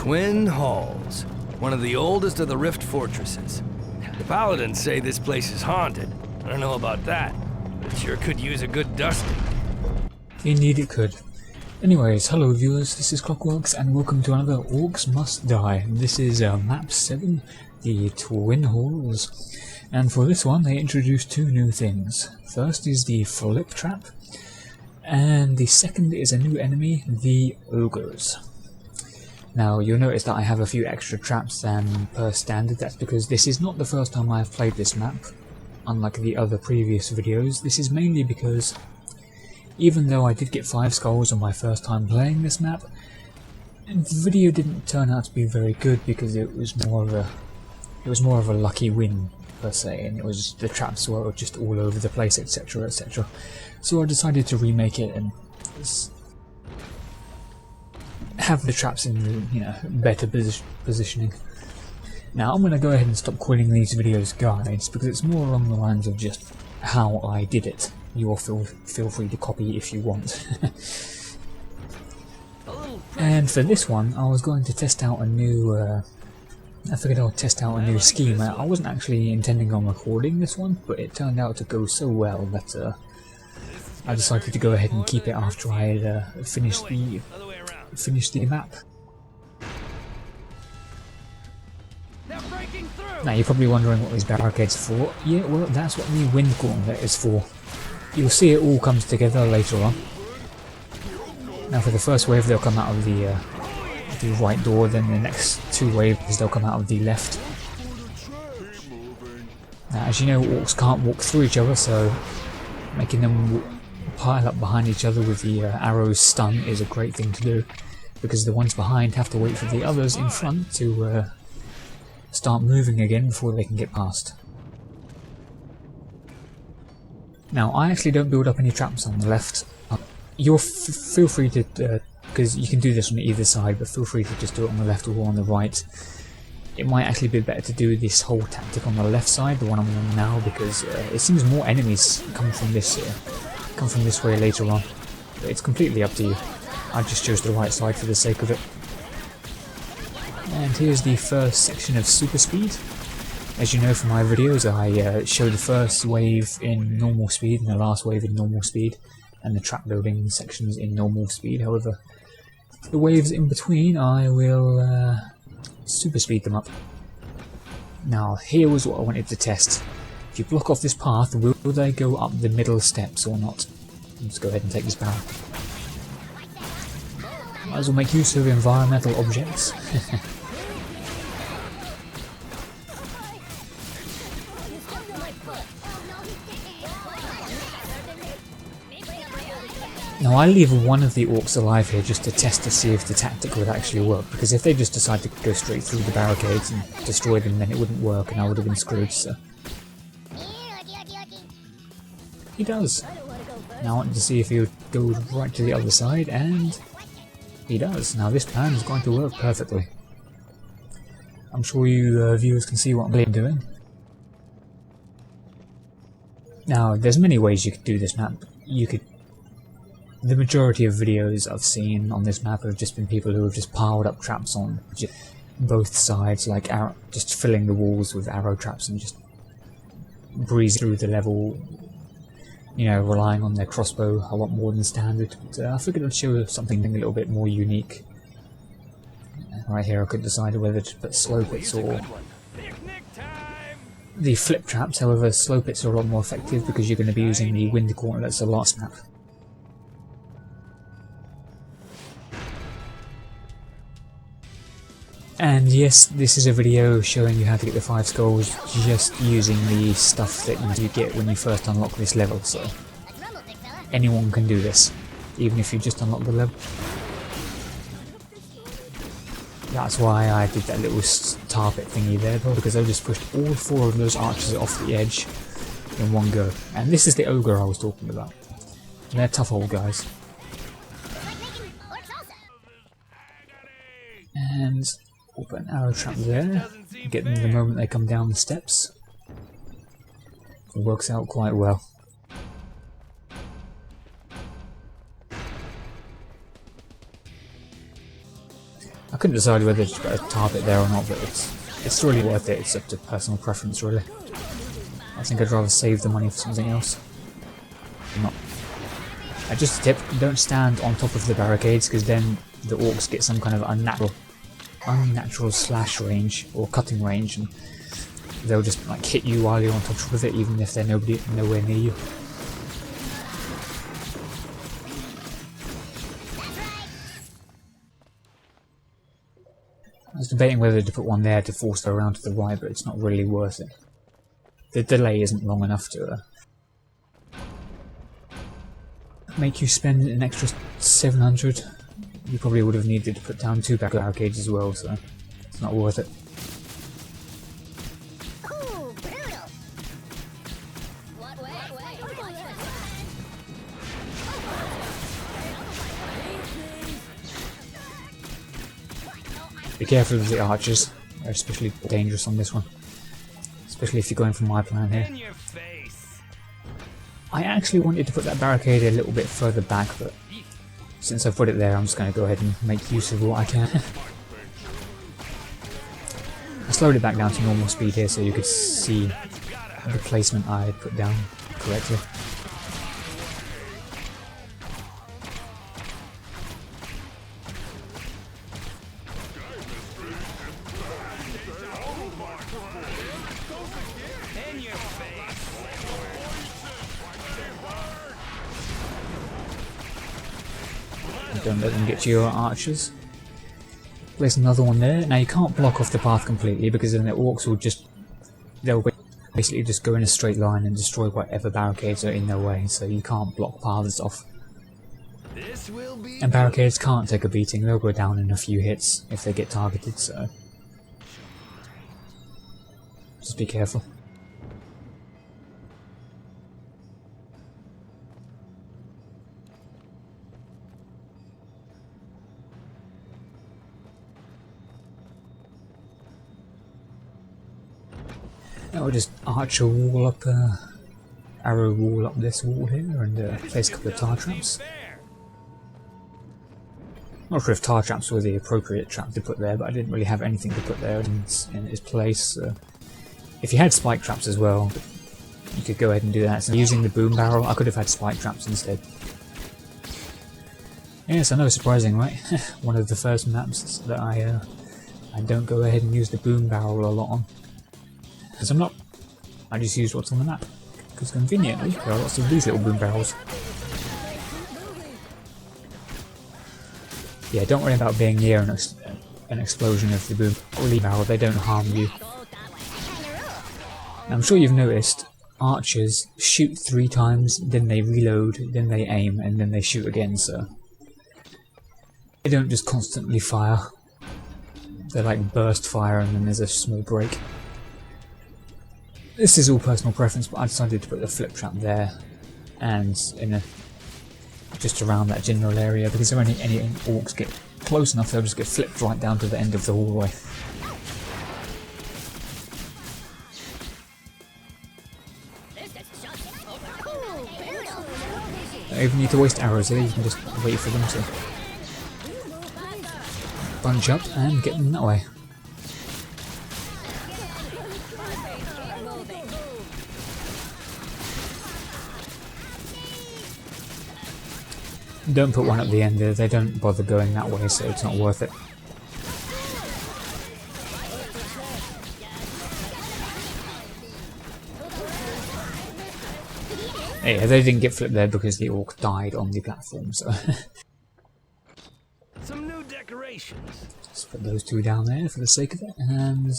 Twin Halls, one of the oldest of the Rift fortresses. The paladins say this place is haunted. I don't know about that, but it sure could use a good dusting. Indeed it could. Anyways, hello viewers, this is Clockworks and welcome to another Orcs Must Die. This is map 7, the Twin Halls. And for this one they introduced two new things. First is the flip trap, and the second is a new enemy, the ogres. Now you'll notice that I have a few extra traps than per standard. That's because this is not the first time I've played this map. Unlike the other previous videos, this is mainly because even though I did get 5 skulls on my first time playing this map, the video didn't turn out to be very good because it was more of a lucky win per se, and the traps were just all over the place, etc, etc. So I decided to remake it and have the traps in, better positioning. Now I'm going to go ahead and stop calling these videos guides because it's more along the lines of just how I did it. You'll feel free to copy if you want. And for this one, I was going to test out a new. I figured I would test out a new scheme. I wasn't actually intending on recording this one, but it turned out to go so well that I decided to go ahead and keep it after I had finished the map. Now you're probably wondering what these barricades are for. Yeah, well, that's what the wind gauntlet is for. You'll see it all comes together later on. Now for the first wave they'll come out of the right door, then the next 2 waves they'll come out of the left. Now as you know, orcs can't walk through each other, so making them pile up behind each other with the arrows stun is a great thing to do, because the ones behind have to wait for the others in front to start moving again before they can get past. Now I actually don't build up any traps on the left. You'll feel free to, because you can do this on either side, but feel free to just do it on the left or on the right. It might actually be better to do this whole tactic on the left side, the one I'm on now, because it seems more enemies come from this way later on. But it's completely up to you. I just chose the right side for the sake of it. And here's the first section of super speed. As you know from my videos, I show the first wave in normal speed and the last wave in normal speed, and the trap building sections in normal speed. However, the waves in between I will super speed them up. Now here was what I wanted to test. If you block off this path, will they go up the middle steps or not? Let's go ahead and take this barrel. Might as well make use of environmental objects. Now I leave one of the orcs alive here just to test to see if the tactic would actually work, because if they just decide to go straight through the barricades and destroy them, then it wouldn't work and I would have been screwed, so. He does. Now I wanted to see if he would go right to the other side, and he does. Now this plan is going to work perfectly. I'm sure you viewers can see what I'm doing. Now there's many ways you could do this map. The majority of videos I've seen on this map have just been people who have just piled up traps on both sides, like just filling the walls with arrow traps and just breeze through the level, relying on their crossbow a lot more than standard. But I figured I'd show something a little bit more unique. Right here I could decide whether to put slow pits or the flip traps. However, slow pits are a lot more effective because you're going to be using the wind gauntlets a lot map. And yes, this is a video showing you how to get the 5 skulls just using the stuff that you get when you first unlock this level, so anyone can do this, even if you just unlock the level. That's why I did that little tar pit thingy there, because I just pushed all 4 of those archers off the edge in one go. And this is the ogre I was talking about. They're tough old guys. And we'll put an arrow trap there, get them the moment they come down the steps. It works out quite well. I couldn't decide whether to put a target there or not, but it's really worth it. It's up to personal preference, really. I think I'd rather save the money for something else. Not. Just a tip: don't stand on top of the barricades, because then the orcs get some kind of unnatural slash range or cutting range, and they'll just like hit you while you're on top of it, even if they're nowhere near you. I was debating whether to put one there to force her around to the right, but it's not really worth it. The delay isn't long enough to make you spend an extra 700. You probably would have needed to put down 2 barricades as well, so it's not worth it. Be careful of the archers, they're especially dangerous on this one. Especially if you're going for my plan here. I actually wanted to put that barricade a little bit further back, but since I've put it there, I'm just going to go ahead and make use of what I can. I slowed it back down to normal speed here so you could see the placement I had put down correctly. Don't let them get to your archers. Place another one there. Now you can't block off the path completely, because then the orcs will they'll basically just go in a straight line and destroy whatever barricades are in their way, so you can't block paths off. And barricades can't take a beating, they'll go down in a few hits if they get targeted, so just be careful. I'll just arch a wall up, arrow wall up this wall here, and place a couple of tar traps. Not sure if tar traps were the appropriate trap to put there, but I didn't really have anything to put there in its place. If you had spike traps as well, you could go ahead and do that. So using the boom barrel, I could have had spike traps instead. Yes, I know, surprising, right? One of the first maps that I don't go ahead and use the boom barrel a lot on. Because I'm not. I just use what's on the map. Because conveniently, there are lots of these little boom barrels. Yeah, don't worry about being near an explosion of the boom barrel, they don't harm you. Now, I'm sure you've noticed, archers shoot 3 times, then they reload, then they aim, and then they shoot again, so they don't just constantly fire. They like burst fire and then there's a small break. This is all personal preference, but I decided to put the flip trap there and just around that general area, because if any orcs get close enough, they'll just get flipped right down to the end of the hallway. Don't even need to waste arrows here, you can just wait for them to bunch up and get them that way. Don't put one at the end there, they don't bother going that way, so it's not worth it. Yeah, they didn't get flipped there because the orc died on the platform, so Some new decorations. just put those 2 down there for the sake of it, and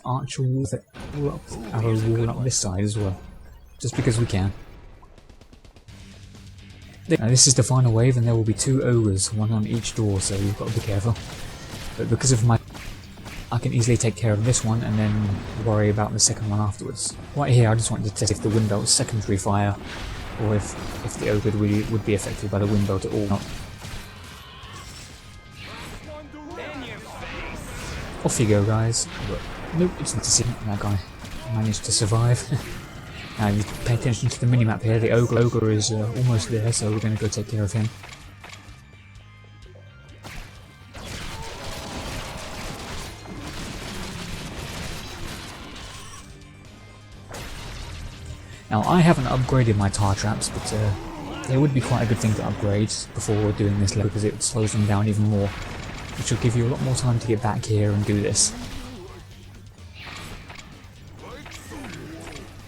arch a wall up, arrow wall up this side as well, just because we can. Now this is the final wave, and there will be 2 ogres, one on each door, so you've got to be careful. But because of I can easily take care of this one and then worry about the second one afterwards. Right here I just wanted to test if the wind belt is secondary fire, or if the ogre would be affected by the wind belt at all. Not. Off you go, guys. But nope, it's not to see that guy managed to survive. Now, if you pay attention to the minimap here, the ogre is almost there, so we're going to go take care of him. Now I haven't upgraded my tar traps, but it would be quite a good thing to upgrade before doing this level because it slows them down even more, which will give you a lot more time to get back here and do this.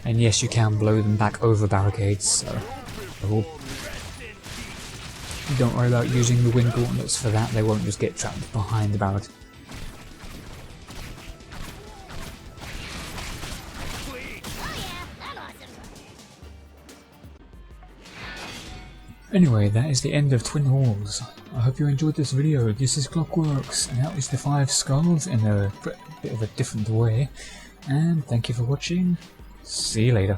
And yes, you can blow them back over barricades, so don't worry about using the wind gauntlets for that, they won't just get trapped behind the barricade. Anyway, that is the end of Twin Halls. I hope you enjoyed this video. This is Clockworks, and that is the 5 skulls in a bit of a different way. And thank you for watching. See you later.